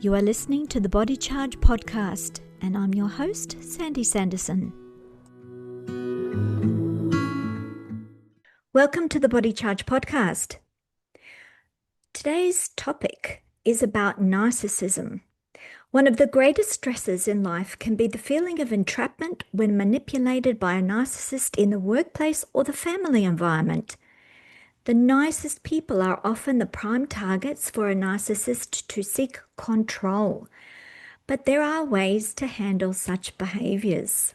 You are listening to the Body Charge podcast, and I'm your host, Sandy Sanderson. Welcome to the Body Charge podcast. Today's topic is about narcissism. One of the greatest stresses in life can be the feeling of entrapment when manipulated by a narcissist in the workplace or the family environment. The nicest people are often the prime targets for a narcissist to seek control. But there are ways to handle such behaviours.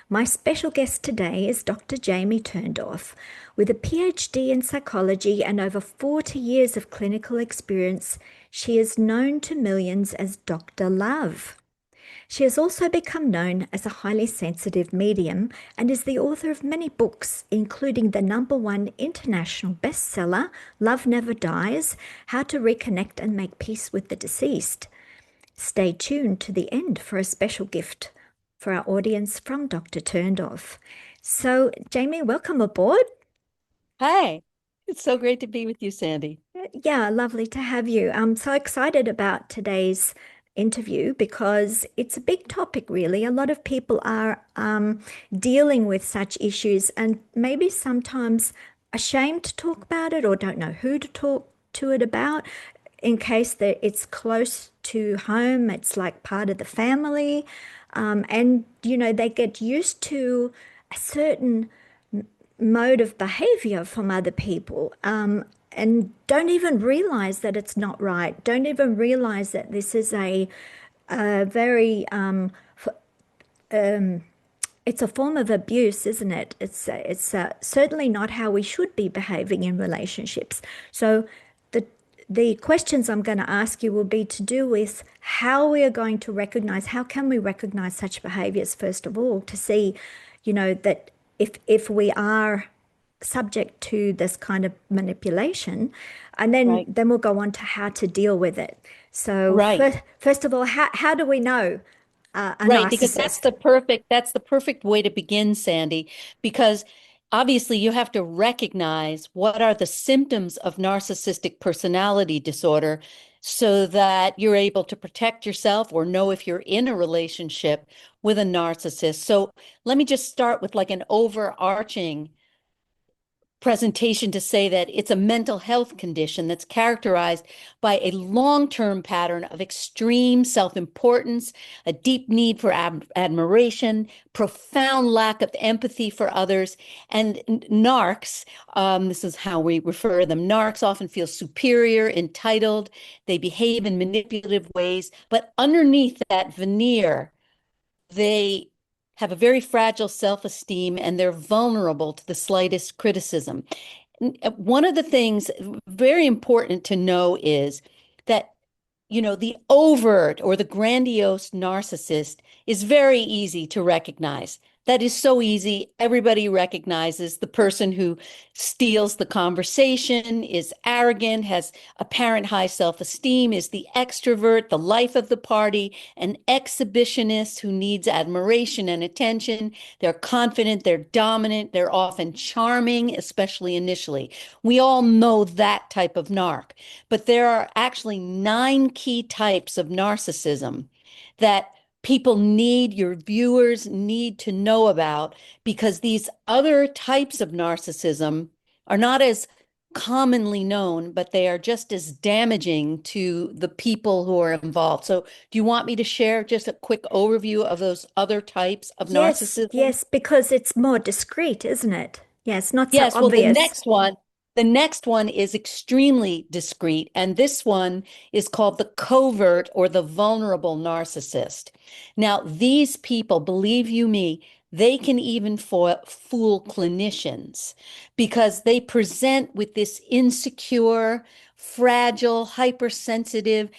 My special guest today is Dr. Jamie Turndorf. With a PhD in psychology and over 40 years of clinical experience, she is known to millions as Dr. Love. She has also become known as a highly sensitive medium and is the author of many books, including the #1 international bestseller, Love Never Dies, How to Reconnect and Make Peace with the Deceased. Stay tuned to the end for a special gift for our audience from Dr. Turndorf. So, Jamie, welcome aboard. Hi, it's so great to be with you, Sandy. Yeah, lovely to have you. I'm so excited about today's interview because it's a big topic, really. A lot of people are dealing with such issues and maybe sometimes ashamed to talk about it or don't know who to talk to it about in case that it's close to home, it's like part of the family. And, you know, they get used to a certain mode of behavior from other people. And don't even realize that it's not right. Don't even realize that this is a very, it's a form of abuse, isn't it? It's certainly not how we should be behaving in relationships. So the questions I'm going to ask you will be to do with how we are going to recognize, how can we recognize such behaviors, first of all, to see, you know, that if we are subject to this kind of manipulation, and then we'll go on to how to deal with it. So first of all, how do we know a narcissist? Because that's the perfect way to begin, Sandy, because obviously you have to recognize what are the symptoms of narcissistic personality disorder so that you're able to protect yourself or know if you're in a relationship with a narcissist. So let me just start with like an overarching presentation to say that it's a mental health condition that's characterized by a long-term pattern of extreme self-importance, a deep need for admiration, profound lack of empathy for others, and narcs, this is how we refer to them, narcs often feel superior, entitled, they behave in manipulative ways, but underneath that veneer, they have a very fragile self-esteem and they're vulnerable to the slightest criticism. One of the things very important to know is that, you know, the overt or the grandiose narcissist is very easy to recognize. That is so easy. Everybody recognizes the person who steals the conversation, is arrogant, has apparent high self-esteem, is the extrovert, the life of the party, an exhibitionist who needs admiration and attention. They're confident, they're dominant, they're often charming, especially initially. We all know that type of narc, but there are actually 9 key types of narcissism that your viewers need to know about, because these other types of narcissism are not as commonly known, but they are just as damaging to the people who are involved. So do you want me to share just a quick overview of those other types of narcissism? Yes, because it's more discreet, isn't it? Yeah, it's not so Yes, well, obvious. the next one is extremely discreet, and this one is called the covert or the vulnerable narcissist. Now, these people, believe you me, they can even fool clinicians because they present with this insecure, fragile, hypersensitive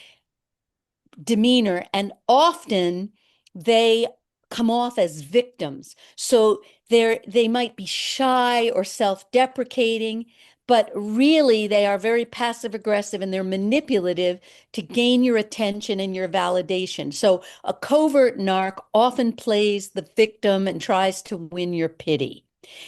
demeanor, and often they come off as victims. So they might be shy or self-deprecating, but really they are very passive aggressive and they're manipulative to gain your attention and your validation. So a covert narc often plays the victim and tries to win your pity.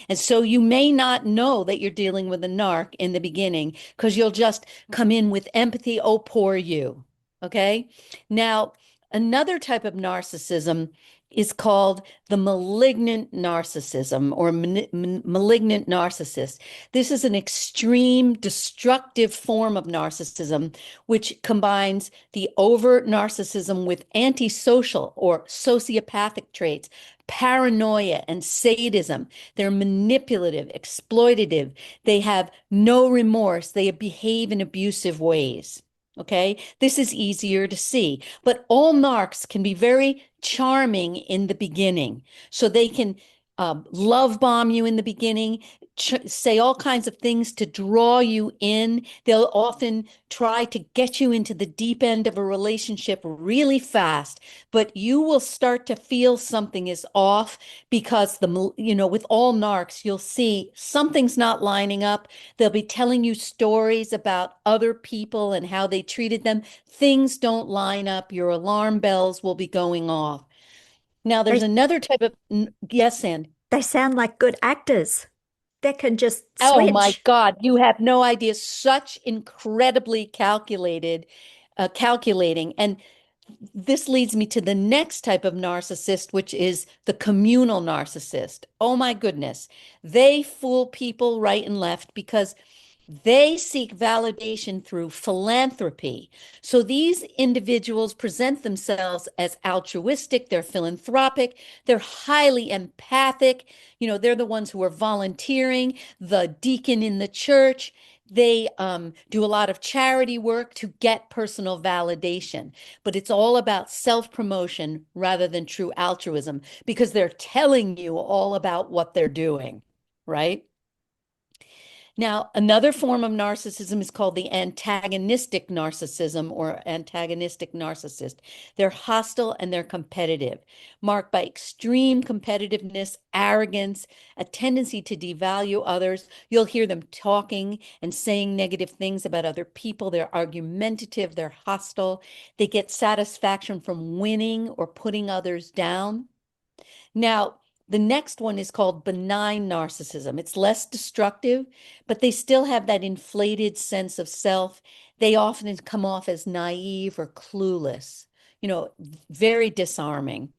And so you may not know that you're dealing with a narc in the beginning because you'll just come in with empathy. Oh, poor you. Okay. Now, another type of narcissism is called the malignant narcissism or malignant narcissist. This is an extreme destructive form of narcissism, which combines the overt narcissism with antisocial or sociopathic traits, paranoia, and sadism. They're manipulative, exploitative. They have no remorse. They behave in abusive ways. Okay, this is easier to see, but all narcs can be very charming in the beginning. So they can love bomb you in the beginning, say all kinds of things to draw you in. They'll often try to get you into the deep end of a relationship really fast, but you will start to feel something is off because with all narcs, you'll see something's not lining up. They'll be telling you stories about other people and how they treated them. Things don't line up. Your alarm bells will be going off. Now, there's They another type of, yes, Ann. they sound like good actors. They can just Oh my switch. God, you have no idea. Such incredibly calculating. And this leads me to the next type of narcissist, which is the communal narcissist. Oh my goodness. They fool people right and left because they seek validation through philanthropy. So these individuals present themselves as altruistic, they're philanthropic, they're highly empathic. They're the ones who are volunteering, the deacon in the church. They do a lot of charity work to get personal validation, but it's all about self-promotion rather than true altruism because they're telling you all about what they're doing, right? Now, another form of narcissism is called the antagonistic narcissism or antagonistic narcissist. They're hostile and they're competitive, marked by extreme competitiveness, arrogance, a tendency to devalue others. You'll hear them talking and saying negative things about other people. They're argumentative, they're hostile. They get satisfaction from winning or putting others down. Now, the next one is called benign narcissism. It's less destructive, but they still have that inflated sense of self. They often come off as naive or clueless, very disarming.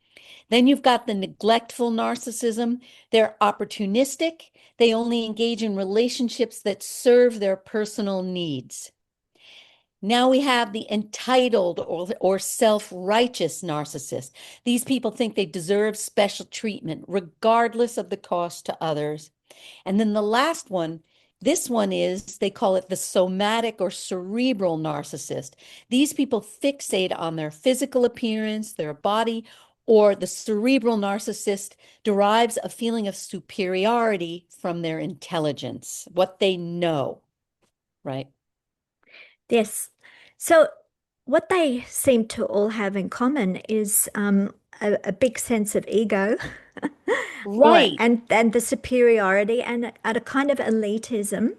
Then you've got the neglectful narcissism. They're opportunistic. They only engage in relationships that serve their personal needs. Now we have the entitled or self-righteous narcissist. These people think they deserve special treatment regardless of the cost to others. And then the last one, this one is, they call it the somatic or cerebral narcissist. These people fixate on their physical appearance, their body, or the cerebral narcissist derives a feeling of superiority from their intelligence, what they know, right? Yes. So what they seem to all have in common is a big sense of ego, or Right. and the superiority and a kind of elitism,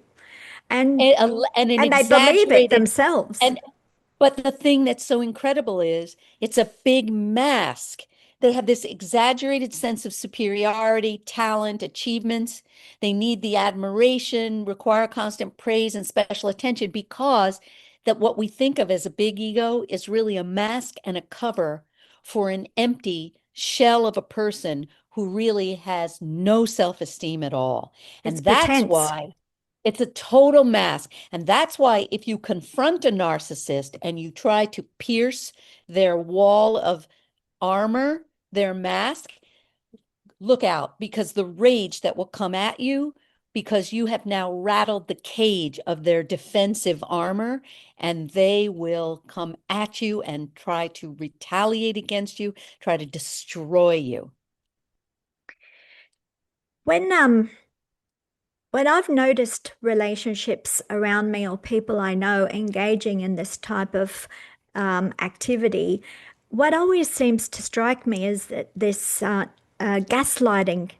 and And an and they believe it exaggerated themselves. and but the thing that's so incredible is it's a big mask. They have this exaggerated sense of superiority, talent, achievements. They need the admiration, require constant praise and special attention because that what we think of as a big ego is really a mask and a cover for an empty shell of a person who really has no self-esteem at all. It's And that's pretense. why it's a total mask. And that's why if you confront a narcissist and you try to pierce their wall of armor, their mask, look out because the rage that will come at you because you have now rattled the cage of their defensive armor and they will come at you and try to retaliate against you, try to destroy you. When when I've noticed relationships around me or people I know engaging in this type of activity, what always seems to strike me is that this gaslighting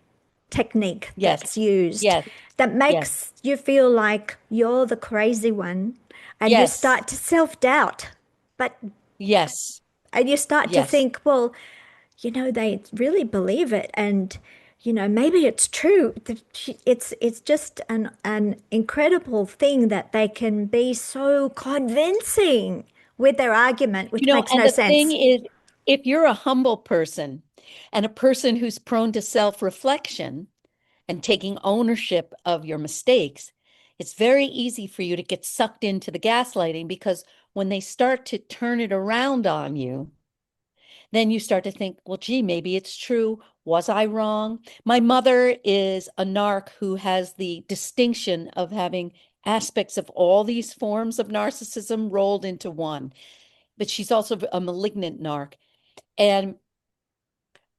technique Yes, that's used yes, that yes, makes you feel like you're the crazy one, and you yes, start to self-doubt. But yes, and you start to yes. think, well, they really believe it, and maybe it's true. It's just an incredible thing that they can be so convincing. with their argument, which makes And no the thing sense. is, if you're a humble person and a person who's prone to self-reflection and taking ownership of your mistakes, it's very easy for you to get sucked into the gaslighting, because when they start to turn it around on you, then you start to think, well, gee, maybe it's true. Was I wrong? My mother is a narc who has the distinction of having aspects of all these forms of narcissism rolled into one, but she's also a malignant narc. And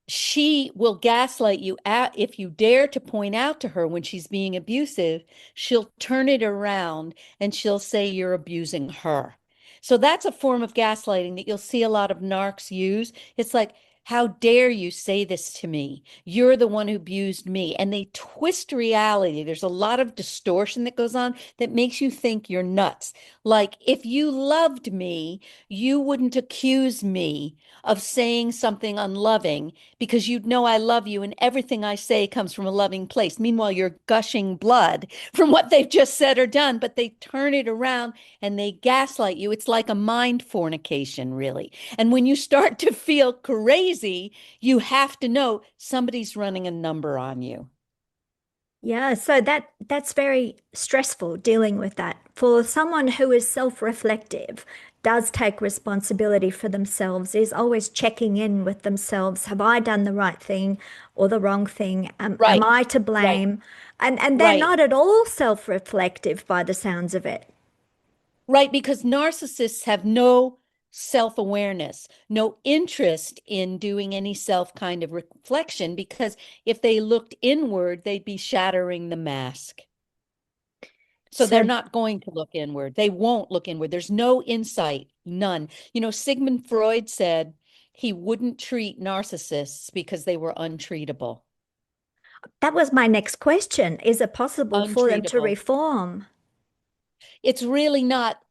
she will gaslight you if you dare to point out to her when she's being abusive, she'll turn it around and she'll say you're abusing her. So that's a form of gaslighting that you'll see a lot of narcs use. It's like, how dare you say this to me? You're the one who abused me. And they twist reality. There's a lot of distortion that goes on that makes you think you're nuts. Like, if you loved me, you wouldn't accuse me of saying something unloving, because you'd know I love you and everything I say comes from a loving place. Meanwhile, you're gushing blood from what they've just said or done, but they turn it around and they gaslight you. It's like a mind fornication, really. And when you start to feel crazy, you have to know somebody's running a number on you. Yeah, so that's very stressful dealing with that. For someone who is self-reflective, does take responsibility for themselves, is always checking in with themselves. Have I done the right thing or the wrong thing? Am Right, I to right, blame? And they're right. not at all self-reflective by the sounds of it. Right, because narcissists have no self-awareness, no interest in doing any self kind of reflection, because if they looked inward, they'd be shattering the mask. So they're So not going to look inward. They won't look inward. There's no insight, none. Sigmund Freud said he wouldn't treat narcissists because they were untreatable. that was my next question. Is it possible for them to Untreatable. reform? It's really not.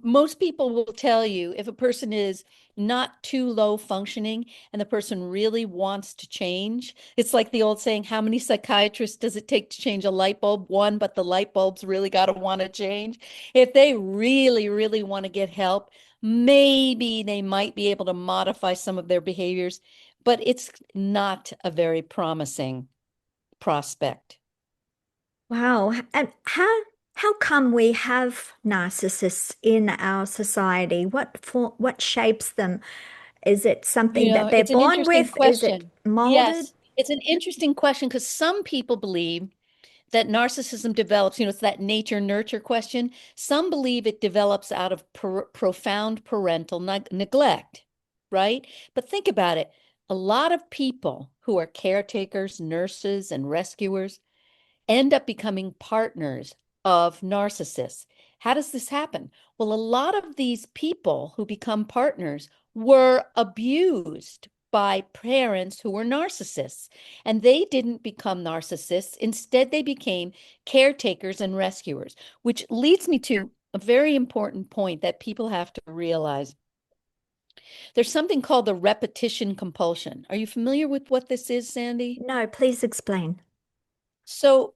Most people will tell you if a person is not too low functioning and the person really wants to change. It's like the old saying, how many psychiatrists does it take to change a light bulb? One, but the light bulb's really got to want to change. If they really, really want to get help, maybe they might be able to modify some of their behaviors, but it's not a very promising prospect. Wow. And how come we have narcissists in our society? What shapes them? Is it something that they're It's an born interesting with? Is it question. molded? Yes, it's an interesting question because some people believe that narcissism develops, it's that nature nurture question. Some believe it develops out of profound parental neglect, right? But think about it. A lot of people who are caretakers, nurses, and rescuers end up becoming partners of narcissists. How does this happen? Well, a lot of these people who become partners were abused by parents who were narcissists, and they didn't become narcissists. Instead, they became caretakers and rescuers, which leads me to a very important point that people have to realize. There's something called the repetition compulsion. Are you familiar with what this is, Sandy? No, please explain. So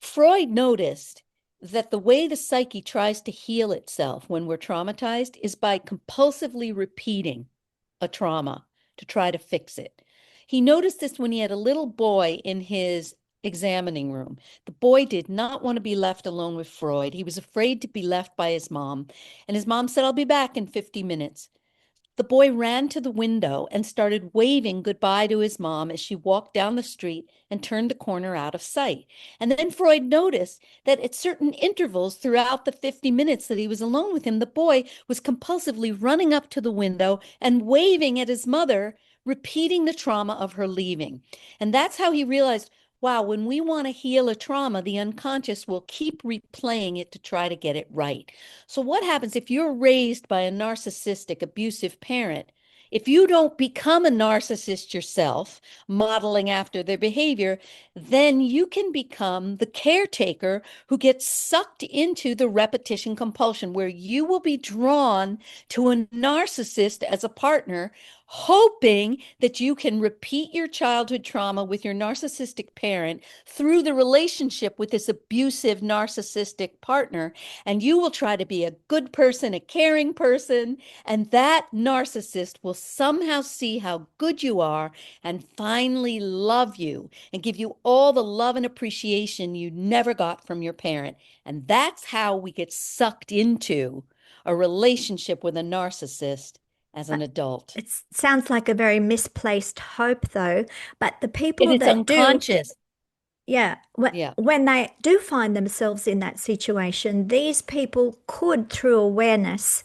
Freud noticed that the way the psyche tries to heal itself when we're traumatized is by compulsively repeating a trauma to try to fix it. He noticed this when he had a little boy in his examining room. The boy did not want to be left alone with Freud. He was afraid to be left by his mom. And his mom said, I'll be back in 50 minutes. The boy ran to the window and started waving goodbye to his mom as she walked down the street and turned the corner out of sight. And then Freud noticed that at certain intervals throughout the 50 minutes that he was alone with him, the boy was compulsively running up to the window and waving at his mother, repeating the trauma of her leaving. And that's how he realized, wow, when we want to heal a trauma, the unconscious will keep replaying it to try to get it right. So what happens if you're raised by a narcissistic, abusive parent? If you don't become a narcissist yourself, modeling after their behavior, then you can become the caretaker who gets sucked into the repetition compulsion, where you will be drawn to a narcissist as a partner, hoping that you can repeat your childhood trauma with your narcissistic parent through the relationship with this abusive narcissistic partner. And you will try to be a good person, a caring person, and that narcissist will somehow see how good you are and finally love you and give you all the love and appreciation you never got from your parent. And that's how we get sucked into a relationship with a narcissist as an adult. It sounds like a very misplaced hope, though. But the And people it's that do, unconscious. yeah, Yeah. when they do find themselves in that situation, these people could, through awareness,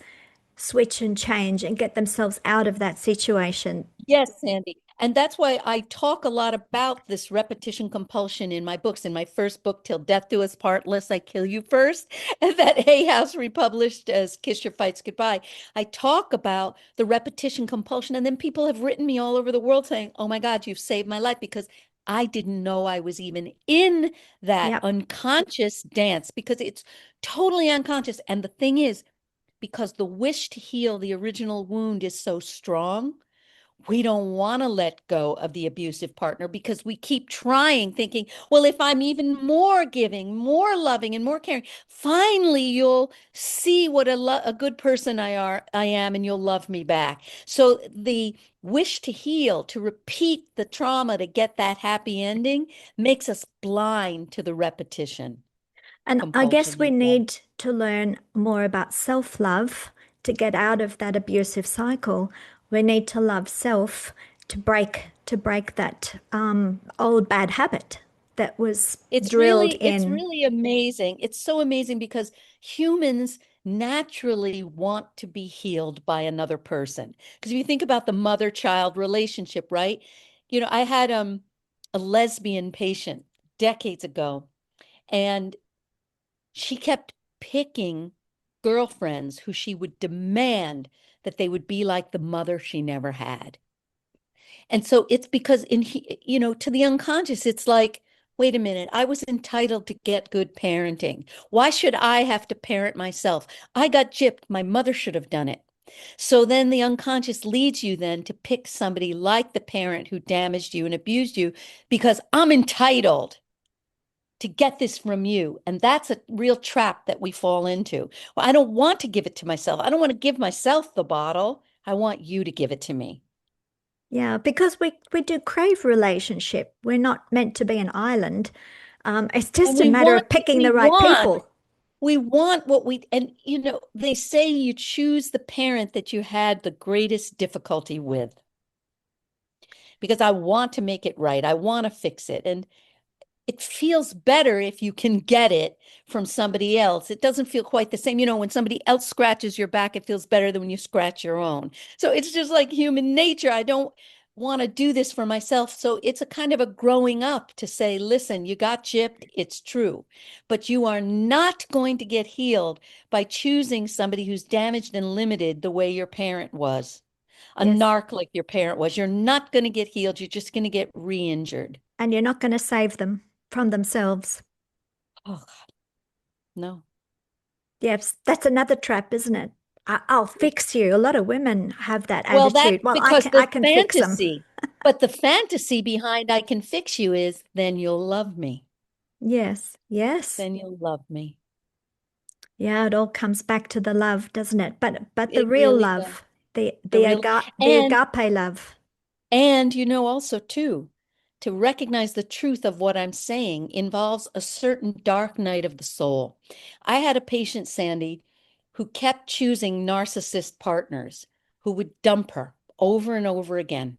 switch and change and get themselves out of that situation. Yes, Sandy. And that's why I talk a lot about this repetition compulsion in my books. In my first book, Till Death Do Us Part, Lest I Kill You First, and that Hay House republished as Kiss Your Fights Goodbye. I talk about the repetition compulsion. And then people have written me all over the world saying, oh my God, you've saved my life, because I didn't know I was even in that Yep. unconscious dance, because it's totally unconscious. And the thing is, because the wish to heal the original wound is so strong, we don't want to let go of the abusive partner because we keep trying, thinking, well, if I'm even more giving, more loving, and more caring, finally you'll see what a good person I am, and you'll love me back. So the wish to heal, to repeat the trauma, to get that happy ending, makes us blind to the repetition And I guess compulsion we you said. need to learn more about self-love to get out of that abusive cycle. We need to love self to break that old bad habit that was drilled It's in. really amazing. It's so amazing because humans naturally want to be healed by another person. Because if you think about the mother-child relationship, right? I had a lesbian patient decades ago, and she kept picking girlfriends who she would demand that they would be like the mother she never had. And so it's because to the unconscious, it's like, wait a minute, I was entitled to get good parenting. Why should I have to parent myself? I got gypped. My mother should have done it. So then the unconscious leads you then to pick somebody like the parent who damaged you and abused you because I'm entitled to get this from you. And that's a real trap that we fall into. Well, I don't want to give it to myself. I don't want to give myself the bottle. I want you to give it to me. Yeah, because we do crave relationship. We're not meant to be an island. It's And just a matter of picking the right people. we want what we, and they say you choose the parent that you had the greatest difficulty with, because I want to make it right. I want to fix it. And it feels better if you can get it from somebody else. It doesn't feel quite the same. When somebody else scratches your back, it feels better than when you scratch your own. So it's just like human nature. I don't want to do this for myself. So it's a kind of a growing up to say, listen, you got chipped. It's true. But you are not going to get healed by choosing somebody who's damaged and limited the way your parent was. A Yes. narc like your parent was. You're not going to get healed. You're just going to get re-injured. And you're not going to save them from themselves. Oh, God, no. Yes, that's another trap, isn't it? I'll fix you. A lot of women have that Well, that's attitude. Well, because I the can fix them. fantasy, but the fantasy behind I can fix you is then you'll love me. Yes, yes. Then you'll love me. Yeah, it all comes back to the love, doesn't it? But the It real really does. love, The real the and agape love. also too, to recognize the truth of what I'm saying involves a certain dark night of the soul. I had a patient, Sandy, who kept choosing narcissist partners who would dump her over and over again.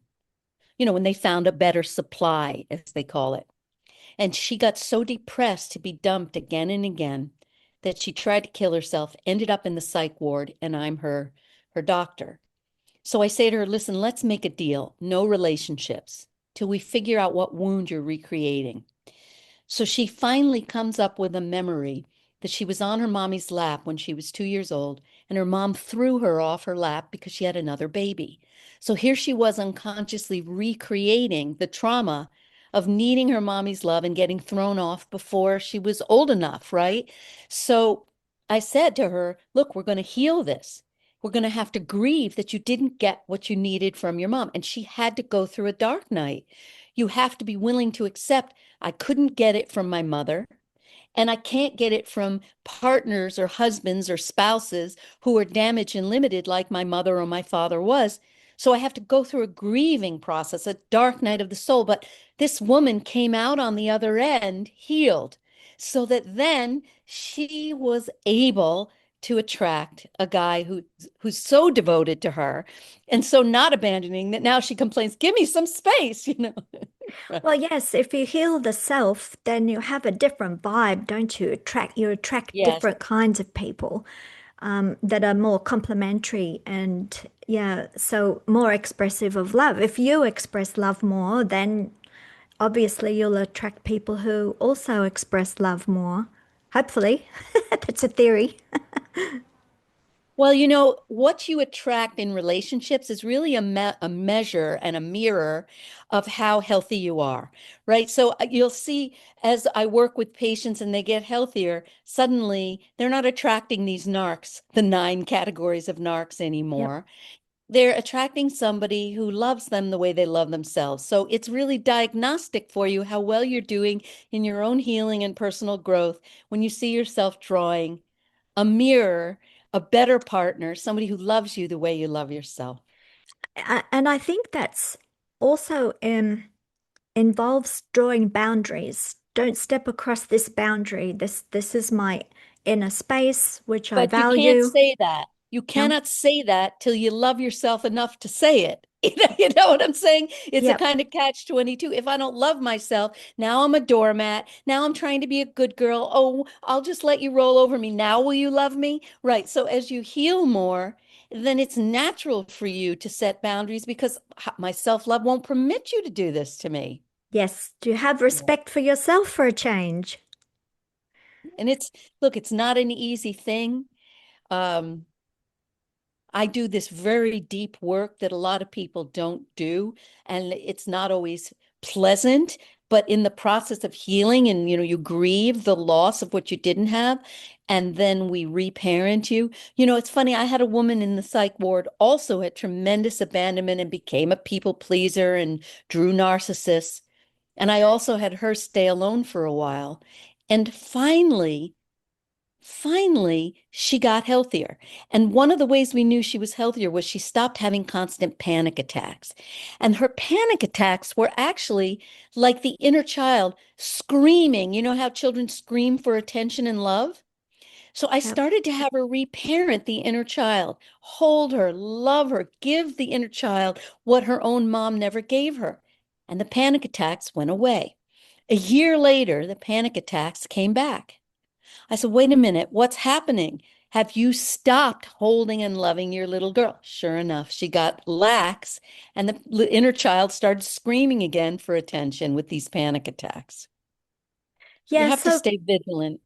When they found a better supply, as they call it. And she got so depressed to be dumped again and again that she tried to kill herself, ended up in the psych ward, and I'm her doctor. So I say to her, listen, let's make a deal. No relationships till we figure out what wound you're recreating. So she finally comes up with a memory that she was on her mommy's lap when she was 2 years old, and her mom threw her off her lap because she had another baby. So here she was unconsciously recreating the trauma of needing her mommy's love and getting thrown off before she was old enough, right? So I said to her, look, we're going to heal this. were going to have to grieve that you didn't get what you needed from your mom. And she had to go through a dark night. You have to be willing to accept, I couldn't get it from my mother. And I can't get it from partners or husbands or spouses who are damaged and limited, like my mother or my father was. So I have to go through a grieving process, a dark night of the soul. But this woman came out on the other end healed, so that then she was able to attract a guy who's so devoted to her and so not abandoning that now she complains, give me some space, you know. Well, yes, if you heal the self, then you have a different vibe, don't you? You attract Yes. different kinds of people that are more complementary and yeah, so more expressive of love. If you express love more, then obviously you'll attract people who also express love more. Hopefully. That's a theory. Well, you know, what you attract in relationships is really a measure and a mirror of how healthy you are, right? So you'll see as I work with patients and they get healthier, suddenly they're not attracting these narcs, the 9 categories of narcs Yep. anymore. They're attracting somebody who loves them the way they love themselves. So it's really diagnostic for you how well you're doing in your own healing and personal growth when you see yourself drawing a mirror, a better partner, somebody who loves you the way you love yourself. And I think that's also involves drawing boundaries. Don't step across this boundary. This is my inner space, which I But you can't value. say that. You No? cannot say that till you love yourself enough to say it. You know what I'm saying? It's a Yep. kind of catch 22. If I don't love myself, now I'm a doormat. Now I'm trying to be a good girl. Oh, I'll just let you roll over me. Now will you love me? Right. So as you heal more, then it's natural for you to set boundaries because my self-love won't permit you to do this to me. Yes. Do you have Yeah. respect for yourself for a change? And look, it's not an easy thing. Um, I do this very deep work that a lot of people don't do, and it's not always pleasant, but in the process of healing and you grieve the loss of what you didn't have, and then we reparent you. You know, it's funny, I had a woman in the psych ward also had tremendous abandonment and became a people pleaser and drew narcissists. And I also had her stay alone for a while. And finally, she got healthier. And one of the ways we knew she was healthier was she stopped having constant panic attacks. And her panic attacks were actually like the inner child screaming. You know how children scream for attention and love? So I Yep. started to have her reparent the inner child, hold her, love her, give the inner child what her own mom never gave her. And the panic attacks went away. A year later, the panic attacks came back. I said, wait a minute, what's happening? Have you stopped holding and loving your little girl? Sure enough, she got lax, and the inner child started screaming again for attention with these panic attacks. You Yeah, have to so stay vigilant.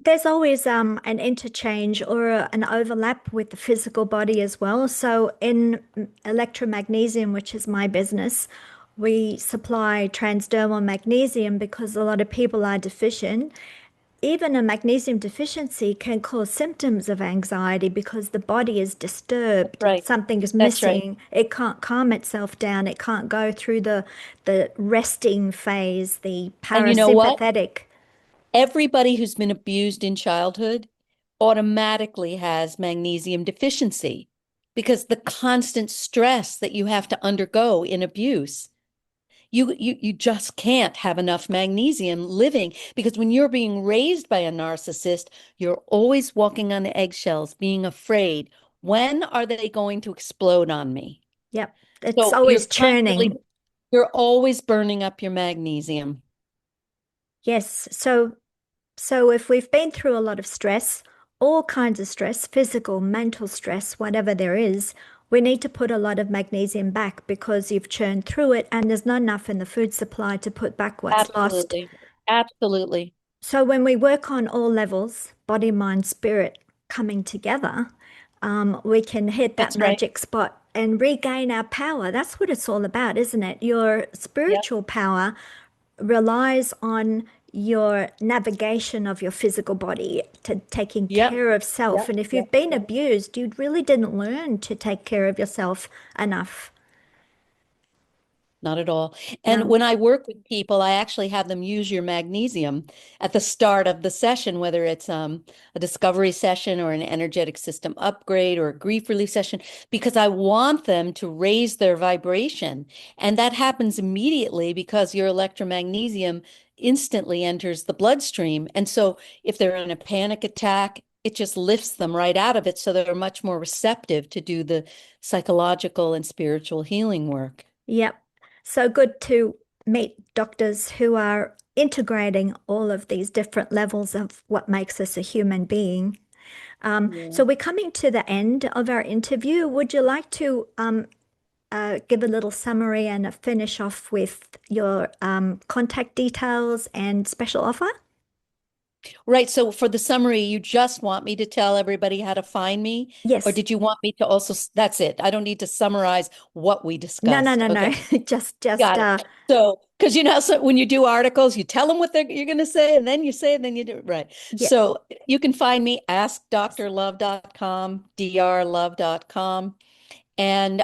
there's always an interchange or an overlap with the physical body as well. So in Elektra Magnesium, which is my business, we supply transdermal magnesium because a lot of people are deficient. Even a magnesium deficiency can cause symptoms of anxiety because the body is That's disturbed. right. Something is That's right. missing. It can't calm itself down. It can't go through the resting phase, the And you know what? parasympathetic. Everybody who's been abused in childhood automatically has magnesium deficiency because the constant stress that you have to undergo in abuse. You just can't have enough magnesium living because when you're being raised by a narcissist, you're always walking on eggshells, being afraid. When are they going to explode on me? Yep. It's So you're always constantly, churning. you're always burning up your magnesium. Yes. So if we've been through a lot of stress, all kinds of stress, physical, mental stress, whatever there is, we need to put a lot of magnesium back because you've churned through it and there's not enough in the food supply to put back what's lost. Absolutely. Absolutely. So when we work on all levels, body, mind, spirit coming together, we can hit that That's right. magic spot and regain our power. That's what it's all about, isn't it? Your Yep. spiritual power relies on your navigation of your physical body, to taking Yep. care of self. Yep. And if Yep. you've been Yep. abused, you really didn't learn to take care of yourself enough. Not at all. And No. when I work with people, I actually have them use your magnesium at the start of the session, whether it's a discovery session or an energetic system upgrade or a grief relief session, because I want them to raise their vibration. And that happens immediately because your electromagnesium instantly enters the bloodstream. And so if they're in a panic attack, it just lifts them right out of it. So they're much more receptive to do the psychological and spiritual healing work. Yep. So good to meet doctors who are integrating all of these different levels of what makes us a human being. Yeah. So we're coming to the end of our interview. Would you like to give a little summary and a finish off with your contact details and special offer? Right. So for the summary, you just want me to tell everybody how to find me, or Yes. did you want me to also, that's it. I don't need to summarize what we No, no, discussed. no, no. Okay. Just Got it. So, because so when you do articles, you tell them what you're going to say, and then you say it, and then you do it. Right. yeah. So you can find me, askdrlove.com, drlove.com. And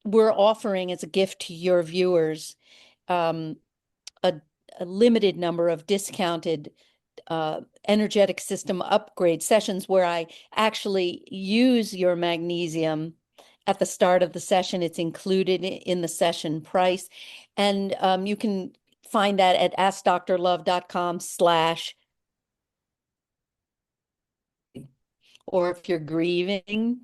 we're offering as a gift to your viewers um, a, a limited number of discounted energetic system upgrade sessions where I actually use your magnesium at the start of the session. It's included in the session price. And you can find that at askdrlove.com/, or if you're grieving,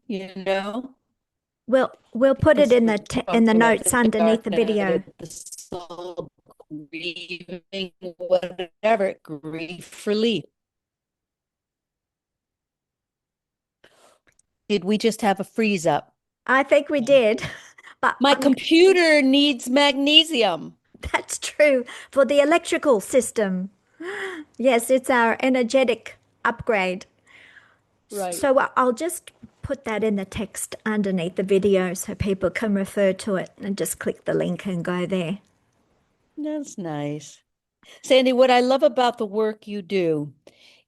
We'll put it because in we're in the talking about notes the underneath dark the night video. of the soul, grieving, whatever, grief relief. Did we just have a freeze up? I think we did, but My computer needs magnesium. that's true for the electrical system. Yes, it's our energetic upgrade. Right. So I'll just put that in the text underneath the video so people can refer to it and just click the link and go there. That's nice. Sandy, what I love about the work you do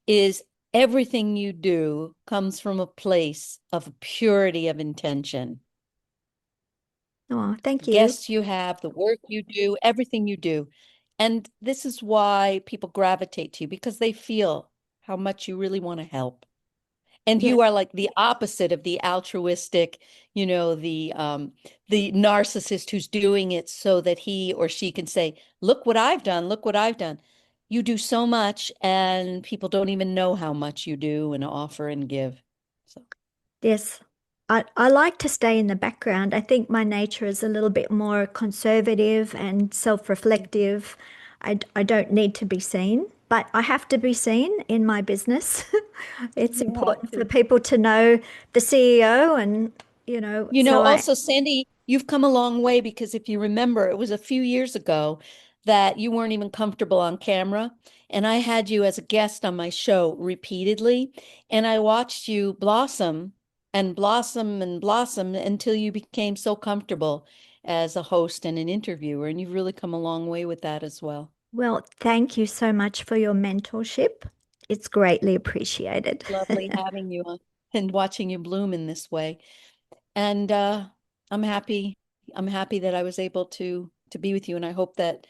is everything you do comes from a place of purity of intention. Oh, thank you. Guests you have, the work you do, everything you do. And this is why people gravitate to you because they feel how much you really want to help. And Yeah. you are like the opposite of the altruistic, the narcissist who's doing it so that he or she can say, look what I've done, look what I've done. You do so much and people don't even know how much you do and offer and give. So Yes. I like to stay in the background. I think my nature is a little bit more conservative and self-reflective. I don't need to be seen, but I have to be seen in my business. It's you have important for to. people to know the CEO and, so Also, Sandy, you've come a long way because if you remember, it was a few years ago that you weren't even comfortable on camera. And I had you as a guest on my show repeatedly. And I watched you blossom and blossom and blossom until you became so comfortable as a host and an interviewer. And you've really come a long way with that as well. well, thank you so much for your mentorship. It's greatly appreciated. Lovely having you on and watching you bloom in this way. And I'm happy. I'm happy that I was able to be with you, and I hope that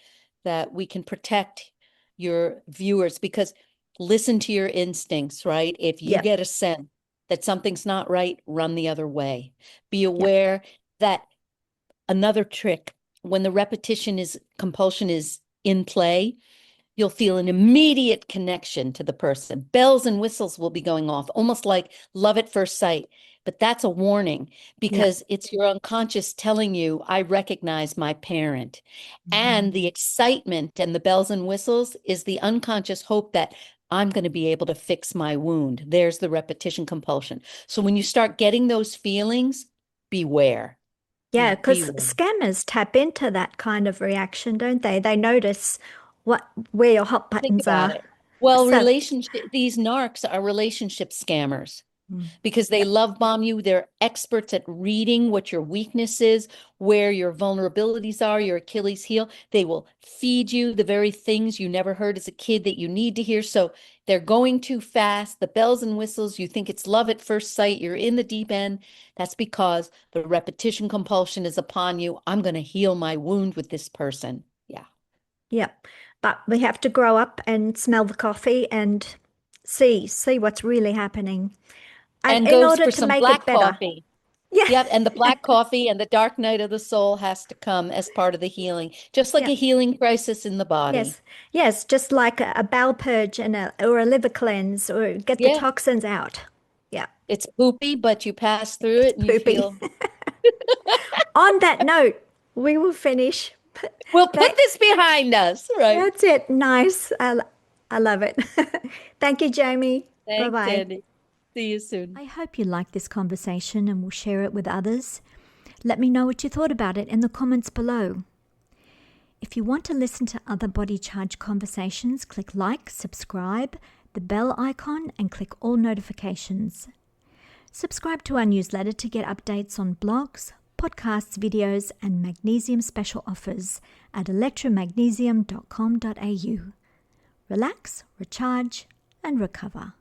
we can protect your viewers because listen to your instincts, right? If you Yep, get a sense that something's not right, run the other way. Be yep, aware that another trick when the repetition is compulsion is in play, you'll feel an immediate connection to the person. Bells and whistles will be going off, almost like love at first sight. But that's a warning yep. because it's your unconscious telling you, I recognize my parent. And the excitement and the bells and whistles is the unconscious hope that I'm going to be able to fix my wound. There's the repetition compulsion. So when you start getting those feelings, beware. Yeah, because Beware. scammers tap into that kind of reaction, don't they? They notice where your hot Think buttons about are. it. Well, So, these narcs are relationship scammers. because they love bomb you. They're experts at reading what your weakness is, where your vulnerabilities are, your Achilles heel. They will feed you the very things you never heard as a kid that you need to hear. So they're going too fast, the bells and whistles, you think it's love at first sight, you're in the deep end. That's because the repetition compulsion is upon you. I'm going to heal my wound with this person. Yeah. Yep. But we have to grow up and smell the coffee and see what's really happening. And And in goes order for to some make it black better. coffee. Yeah. Yep, and the black coffee and the dark night of the soul has to come as part of the healing, just like Yeah. a healing crisis in the body. Yes. Yes. Just like a bowel purge and or a liver cleanse or get the Yeah, toxins out. Yeah. it's poopy, but you pass through It's it and you poopy. feel, On that note, we will finish. we'll put That, this behind us, right? that's it. Nice. I love it. Thank you, Jamie. Thanks, Bye-bye. Andy. See you soon. I hope you liked this conversation and will share it with others. Let me know what you thought about it in the comments below. If you want to listen to other Body Charge conversations, click like, subscribe, the bell icon, and click all notifications. Subscribe to our newsletter to get updates on blogs, podcasts, videos, and Magnesium special offers at electromagnesium.com.au. Relax, recharge, and recover.